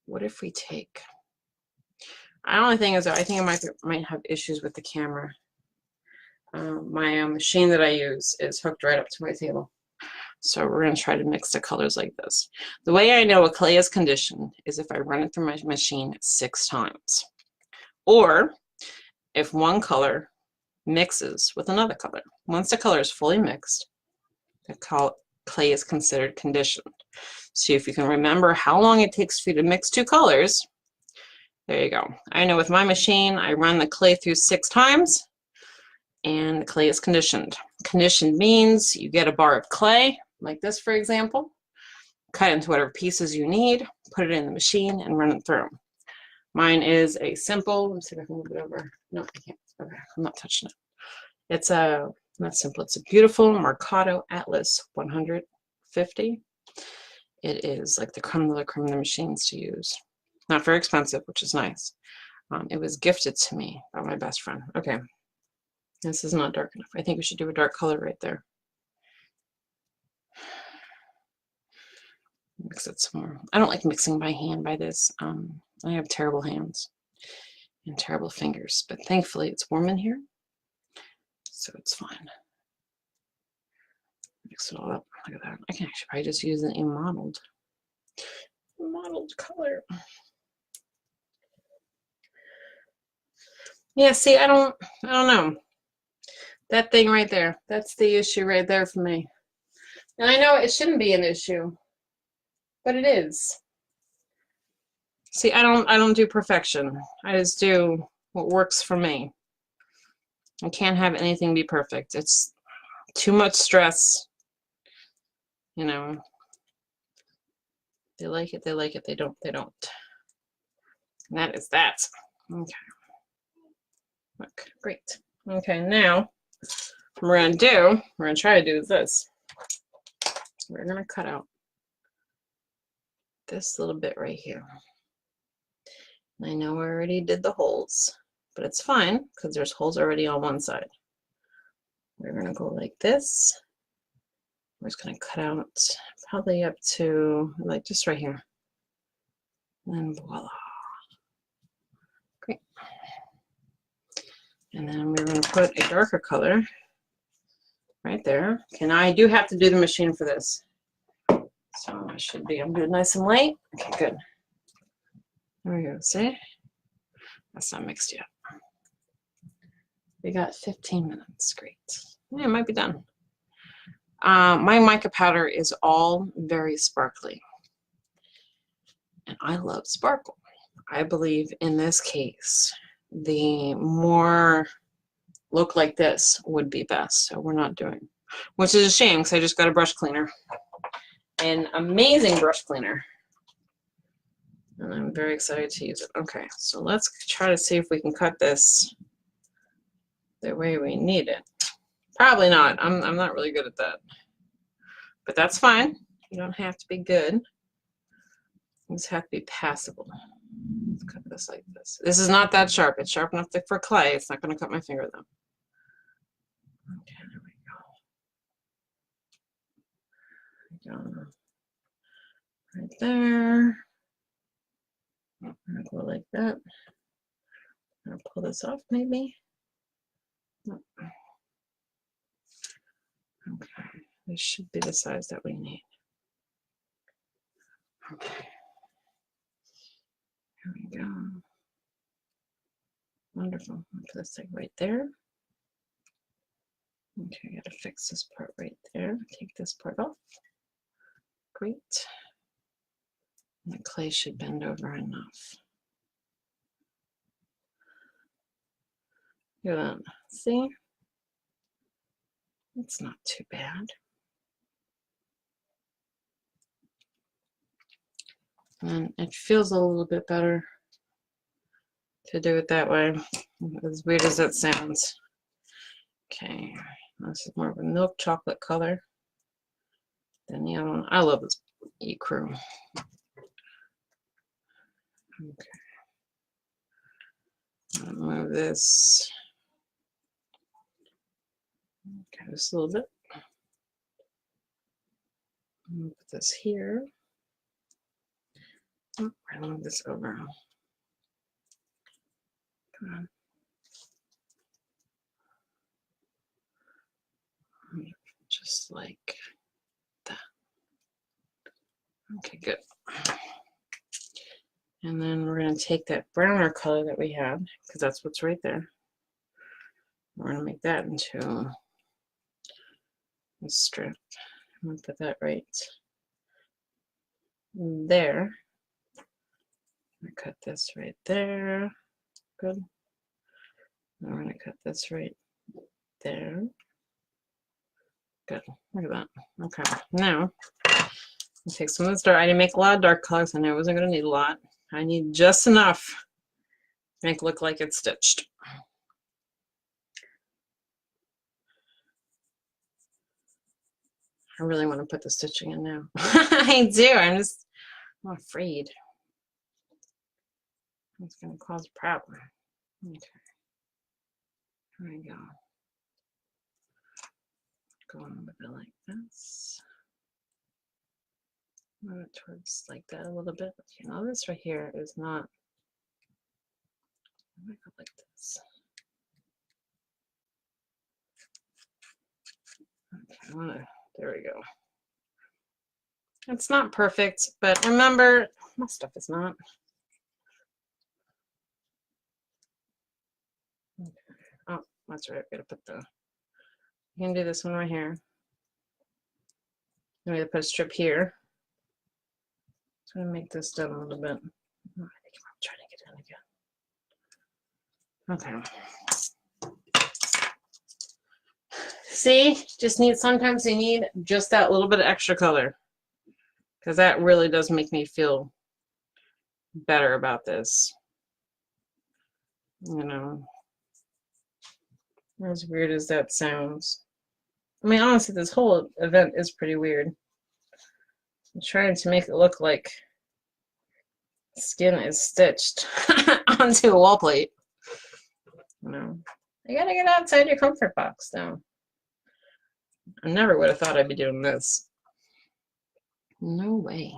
What if we take... The only thing is that I think I might have issues with the camera. My machine that I use is hooked right up to my table. So we're going to try to mix the colors like this. The way I know a clay is conditioned is if I run it through my machine 6 times. Or if one color mixes with another color. Once the color is fully mixed, the clay is considered conditioned. So if you can remember how long it takes for you to mix 2 colors, there you go. I know with my machine, I run the clay through 6 times, and the clay is conditioned. Conditioned means you get a bar of clay, like this, for example, cut into whatever pieces you need, put it in the machine, and run it through. Mine is a simple, let me see if I can move it over. No, I can't. Okay, I'm not touching it. It's not simple, it's a beautiful Mercado Atlas 150. It is like the creme de la creme of the machines to use. Not very expensive, which is nice. It was gifted to me by my best friend. Okay, this is not dark enough. I think we should do a dark color right there. Mix it some more. I don't like mixing by hand by this. I have terrible hands and terrible fingers, but thankfully it's warm in here, so it's fine. Mix it all up. Look at that. I can actually probably just use a mottled color. Yeah, see, I don't know. That thing right there, that's the issue right there for me. And I know it shouldn't be an issue, but it is. See, I don't do perfection. I just do what works for me. I can't have anything be perfect. It's too much stress. You know, they like it, they like it, they don't, they don't. And that is that. Okay. Look, great. Okay, now what we're going to try to do this. We're going to cut out this little bit right here. And I know I already did the holes, but it's fine because there's holes already on one side. We're going to go like this. We're just going to cut out probably up to like just right here. And voila. Great. And then we're going to put a darker color right there. Okay, now I do have to do the machine for this. So I should be, I'm doing nice and light. Okay, good. There we go, see? That's not mixed yet. We got 15 minutes, great. Yeah, it might be done. My mica powder is all very sparkly. And I love sparkle. I believe in this case, the more look like this would be best. So we're not doing which is a shame because I just got a brush cleaner. An amazing brush cleaner. And I'm very excited to use it. Okay, so let's try to see if we can cut this the way we need it. Probably not. I'm not really good at that. But that's fine. You don't have to be good. You just have to be passable. Let's cut this like this. This is not that sharp. It's sharp enough for clay. It's not going to cut my finger though. Okay, there we go. Right there. I'm going to go like that. I'm going to pull this off maybe. Okay, this should be the size that we need. Okay, here we go. Wonderful. I'll put this thing right there. Okay, I gotta fix this part right there. Take this part off. Great. And the clay should bend over enough. Look at that. See? It's not too bad. And it feels a little bit better to do it that way, as weird as that sounds. Okay, this is more of a milk chocolate color than the other one. I love this ecru. Okay, I'll move this. Okay, just a little bit. I'll put this here. Oh, I'll move this over. Come on. Just like that. Okay, good. And then we're going to take that browner color that we had, because that's what's right there. We're going to make that into a strip. I'm going to put that right there. I cut this right there. Good. And we're going to cut this right there. Good. Look at that. Okay. Now, I'll take some of this dark. I didn't make a lot of dark colors. I knew I wasn't going to need a lot. I need just enough to make it look like it's stitched. I really want to put the stitching in now. I do. I'm afraid it's going to cause a problem. Okay. Here we go. Go on with it like this. Move it towards like that a little bit. Okay, now this right here is not. I'm going to go like this. Okay, there we go. It's not perfect, but remember, my stuff is not. Okay. Oh, that's right. I'm gonna put the. You can do this one right here. I'm gonna put a strip here. I'm gonna make this down a little bit. Oh, I think I'm trying to get in again. Okay. See, sometimes you need just that little bit of extra color, because that really does make me feel better about this. You know, as weird as that sounds. I mean, honestly, this whole event is pretty weird. I'm trying to make it look like skin is stitched onto a wall plate. You know, you gotta get outside your comfort box now. I never would have thought I'd be doing this. No way.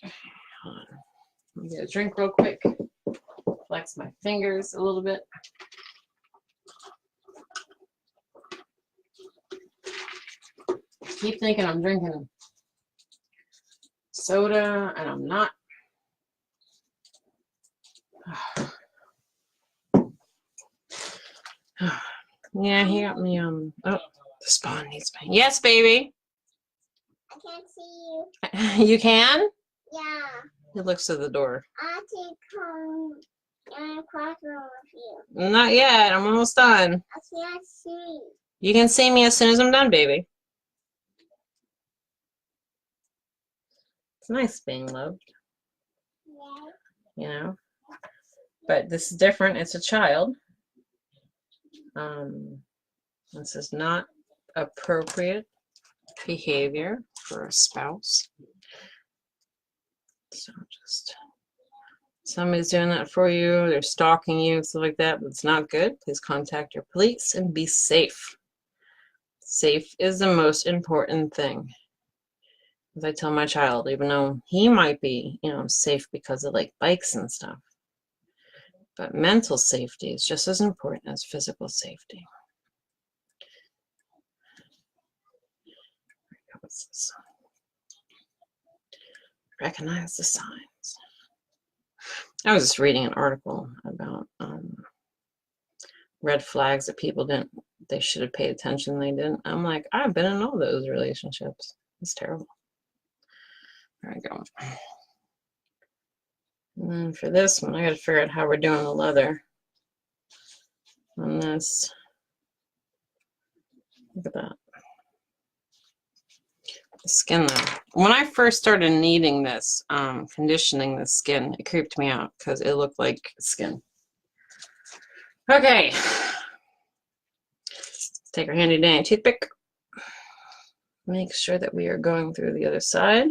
Okay, hold on. Let me get a drink real quick. Flex my fingers a little bit. Keep thinking I'm drinking soda, and I'm not. Yeah, he got me, oh, the spawn needs me. Yes, baby. I can't see you. You can? Yeah. He looks to the door. I think I'm in a classroom with you. Not yet. I'm almost done. I can't see. You can see me as soon as I'm done, baby. It's nice being loved, Yeah. you know. But this is different. It's a child. This is not appropriate behavior for a spouse. So just somebody's doing that for you, they're stalking you, stuff like that, but it's not good. Please contact your police and be safe. Safe is the most important thing. As I tell my child, even though he might be, you know, safe because of like bikes and stuff, but mental safety is just as important as physical safety. What's this? Recognize the signs. I was just reading an article about red flags that people didn't, they should have paid attention, they didn't. I'm like, I've been in all those relationships. It's terrible. There we go. And then for this one, I got to figure out how we're doing the leather on this. Look at that. The skin though. When I first started kneading this, conditioning the skin, it creeped me out because it looked like skin. Okay. Let's take our handy dandy toothpick. Make sure that we are going through the other side.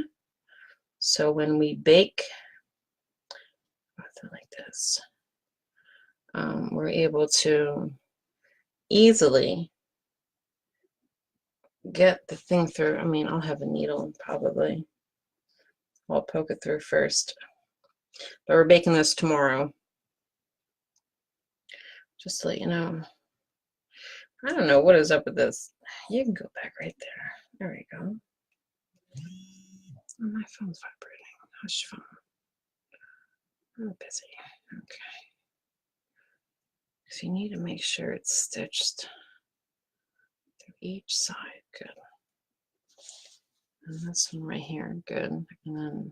So when we bake, like this, we're able to easily get the thing through. I mean, I'll have a needle probably. I'll poke it through first. But we're baking this tomorrow. Just to let you know. I don't know what is up with this. You can go back right there. There we go. Oh, my phone's vibrating. Hush phone. I'm busy. Okay. So you need to make sure it's stitched through each side. Good. And this one right here. Good. And then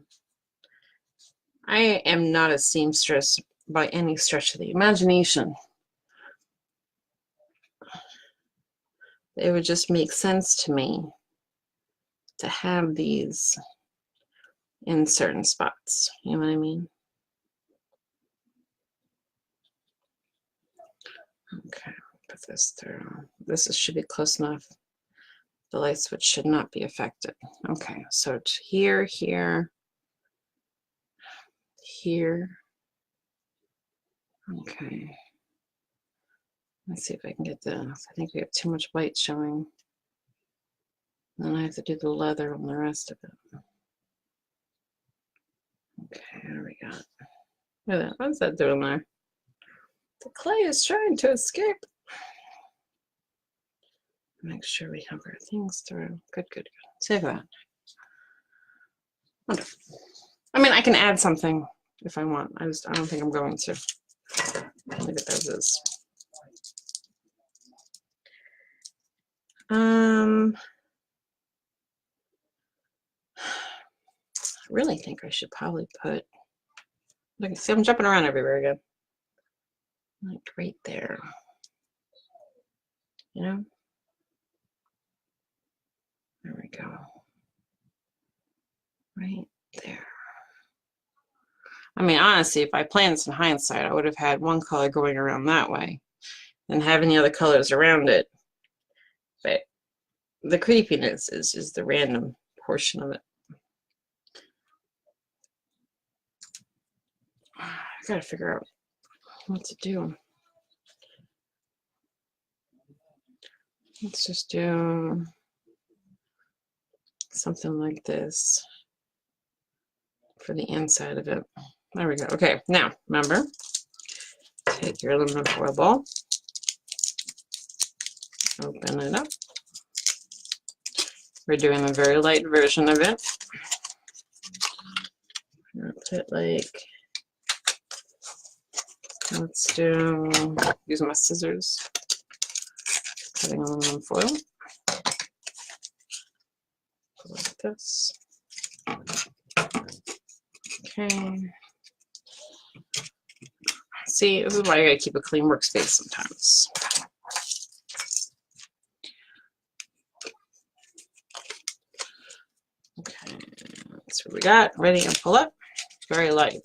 I am not a seamstress by any stretch of the imagination. It would just make sense to me to have these in certain spots. You know what I mean? Okay, put this through. This should be close enough. The light switch should not be affected. Okay, so to here, here, here. Okay. Let's see if I can get this. I think we have too much white showing. Then I have to do the leather on the rest of it. Okay, there we go. Look at that. What's that doing there? The clay is trying to escape. Make sure we have our things through. Good, good, good. Save that. Wonderful. I mean, I can add something if I want. I don't think I'm going to. Leave it as is. I really think I should probably put, look, see, I'm jumping around everywhere again. Like right there. You know? There we go. Right there. I mean, honestly, if I planned this in hindsight, I would have had one color going around that way and having the other colors around it. But the creepiness is just the random portion of it. I gotta figure out what to do. Let's just do something like this for the inside of it. There we go. Okay, now remember, take your aluminum foil ball, open it up. We're doing a very light version of it. Put like, let's do, use my scissors, cutting aluminum foil. Like this. Okay. See See, this is why I gotta keep a clean workspace sometimes. Okay, that's what we got. Ready and pull up. Very light.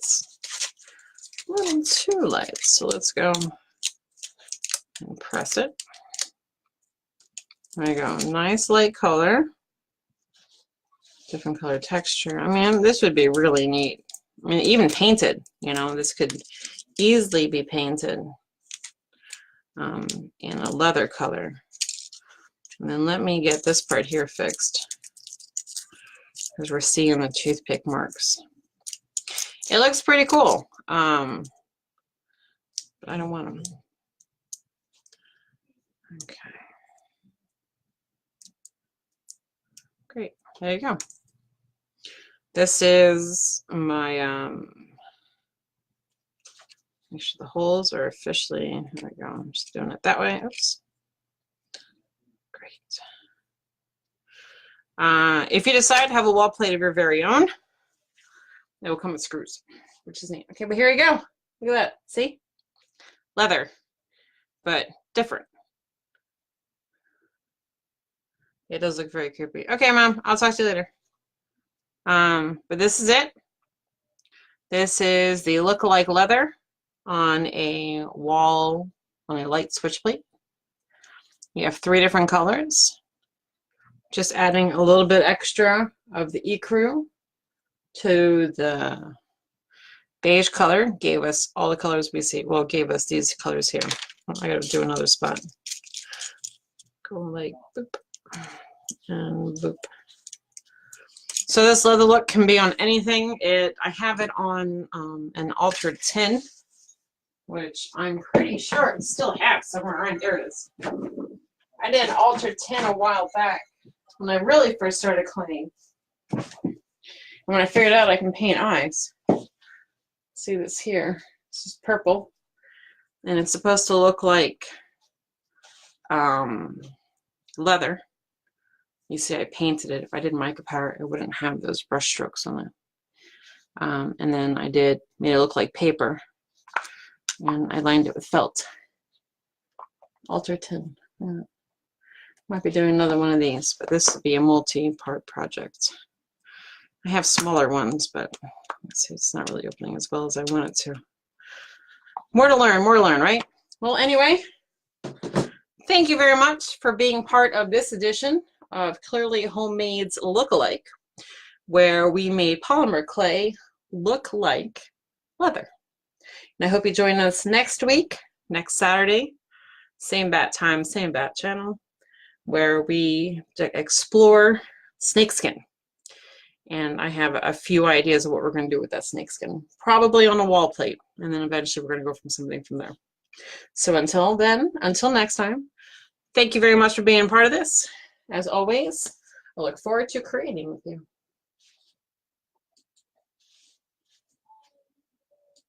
A little too light. So let's go and press it. There you go. Nice light color. Different color texture. I mean, this would be really neat. I mean, even painted, you know, this could easily be painted in a leather color. And then let me get this part here fixed, because we're seeing the toothpick marks. It looks pretty cool, but I don't want them. Okay. Great. There you go. This is my, make sure the holes are officially, there we go. I'm just doing it that way. Oops. Great. If you decide to have a wall plate of your very own, it will come with screws, which is neat. Okay, but here you go. Look at that. See? Leather, but different. It does look very creepy. Okay, Mom, I'll talk to you later. But this is it. This is the look-alike leather on a wall, on a light switch plate. You have 3 different colors. Just adding a little bit extra of the ecru to the beige color gave us all the colors we see. Well, gave us these colors here. I gotta do another spot. Go like boop and boop. So this leather look can be on anything. I have it on an altered tin, which I'm pretty sure I still have somewhere around. There it is. I did an altered tin a while back when I really first started cleaning. And when I figured out I can paint eyes. See this here? This is purple. And it's supposed to look like leather. You see I painted it. If I did mica powder, it wouldn't have those brush strokes on it. And then I made it look like paper. And I lined it with felt. Altered tin. Yeah. Might be doing another one of these, but this would be a multi-part project. I have smaller ones, but let's see, it's not really opening as well as I want it to. More to learn, right? Well, anyway, thank you very much for being part of this edition of Clearly Homemade's Look-alike, where we made polymer clay look like leather. And I hope you join us next week, next Saturday, same bat time, same bat channel, where we explore snakeskin. And I have a few ideas of what we're going to do with that snakeskin, probably on a wall plate, and then eventually we're going to go from something from there. So until then, until next time, thank you very much for being part of this. As always, I look forward to creating with you.